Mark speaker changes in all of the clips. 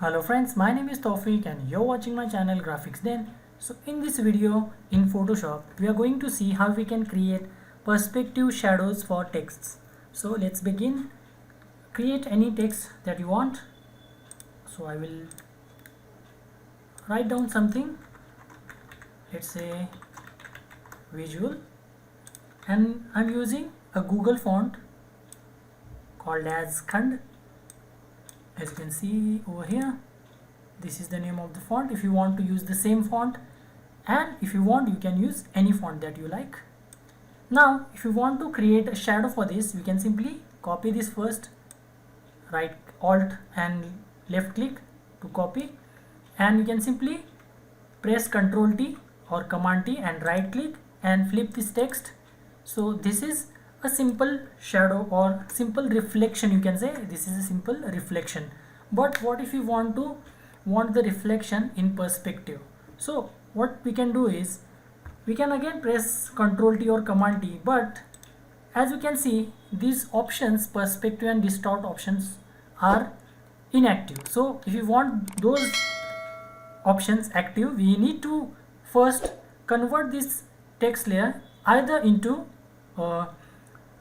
Speaker 1: Hello friends, my name is Tawfiq and you're watching my channel Graphics Den. So in this video in Photoshop, we are going to see how we can create perspective shadows for texts. So let's begin. Create any text that you want. So I will write down something. Let's say visual, and I'm using a Google font called as Khand. As you can see over here, this is the name of the font. If you want to use the same font, and if you want, you can use any font that you like. Now if you want to create a shadow for this, you can simply copy this first, right alt and left click to copy, and you can simply press Ctrl T or Command T and right click and flip this text. So this is a simple shadow or simple reflection, you can say. This is a simple reflection. But what if you want the reflection in perspective? So what we can do is, we can again press Ctrl T or Command T, but as you can see, these options, perspective and distort options, are inactive. So if you want those options active, we need to first convert this text layer either into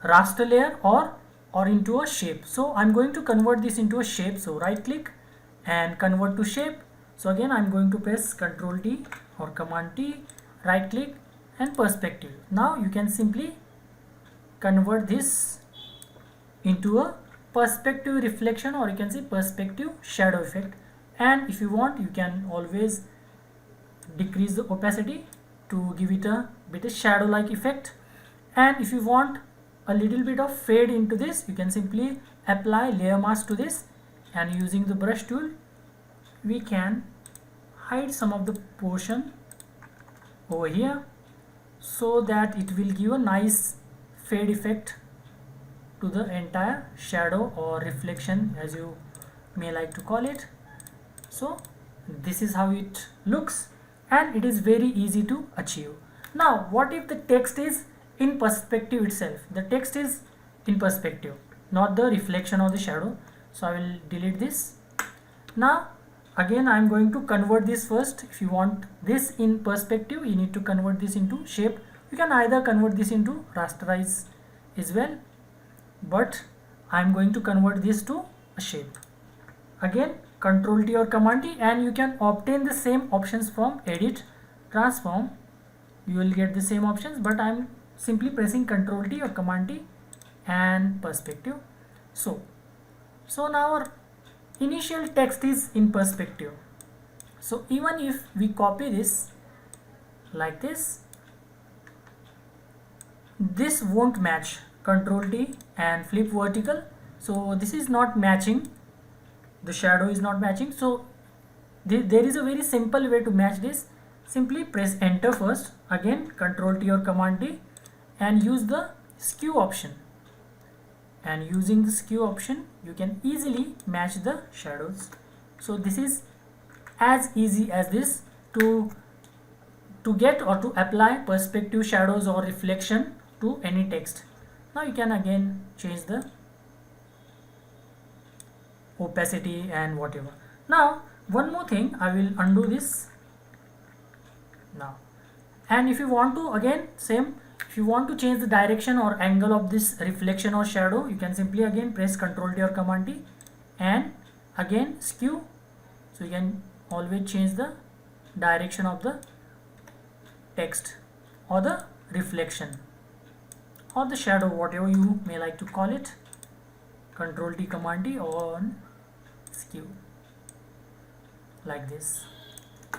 Speaker 1: raster layer or into a shape. So I'm going to convert this into a shape. So right click and convert to shape. So again I'm going to press Ctrl T or Command T, right click and perspective. Now you can simply convert this into a perspective reflection, or you can say perspective shadow effect. And if you want, you can always decrease the opacity to give it a bit of shadow like effect. And if you want a little bit of fade into this, you can simply apply layer mask to this, and using the brush tool we can hide some of the portion over here so that it will give a nice fade effect to the entire shadow or reflection, as you may like to call it. So this is how it looks, and it is very easy to achieve. Now what if the text is in perspective itself? The text is in perspective, not the reflection or the shadow. So I will delete this. Now again I am going to convert this first. If you want this in perspective, you need to convert this into shape. You can either convert this into rasterize as well, but I am going to convert this to a shape. Again Ctrl T or Command T, and you can obtain the same options from edit, transform. You will get the same options, but I am simply pressing Ctrl T or Command T and perspective. So now our initial text is in perspective. So even if we copy this like this won't match. Ctrl T and flip vertical. So this is not matching, the shadow is not matching. So there is a very simple way to match this. Simply press enter first, again Ctrl T or Command T, and use the skew option. And using the skew option, you can easily match the shadows. So this is as easy as this to get or to apply perspective shadows or reflection to any text. Now you can again change the opacity and whatever. Now one more thing, I will undo this now. And if you want to, again same, if you want to change the direction or angle of this reflection or shadow, you can simply again press Ctrl T or Command T and again skew. So you can always change the direction of the text or the reflection or the shadow, whatever you may like to call it. Ctrl T, Command T on skew like this.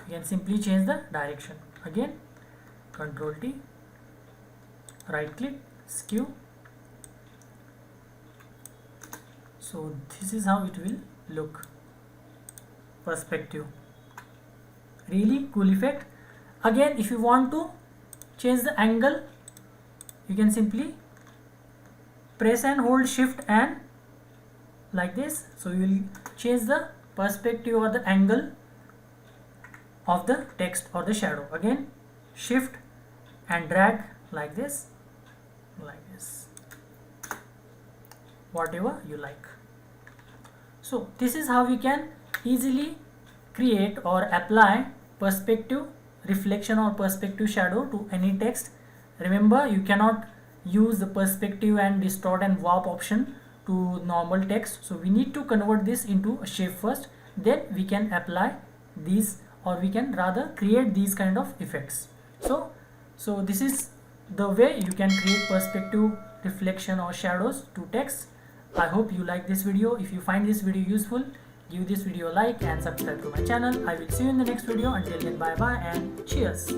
Speaker 1: You can simply change the direction. Again Ctrl T, right click, skew. So this is how it will look. Perspective, really cool effect. Again if you want to change the angle, you can simply press and hold shift and like this. So you will change the perspective or the angle of the text or the shadow. Again shift and drag like this, whatever you like. So this is how we can easily create or apply perspective reflection or perspective shadow to any text. Remember, you cannot use the perspective and distort and warp option to normal text, so we need to convert this into a shape first, then we can apply these, or we can rather create these kind of effects. So this is the way you can create perspective, reflection or shadows to text. I hope you like this video. If you find this video useful, give this video a like and subscribe to my channel. I will see you in the next video. Until then, bye bye and cheers.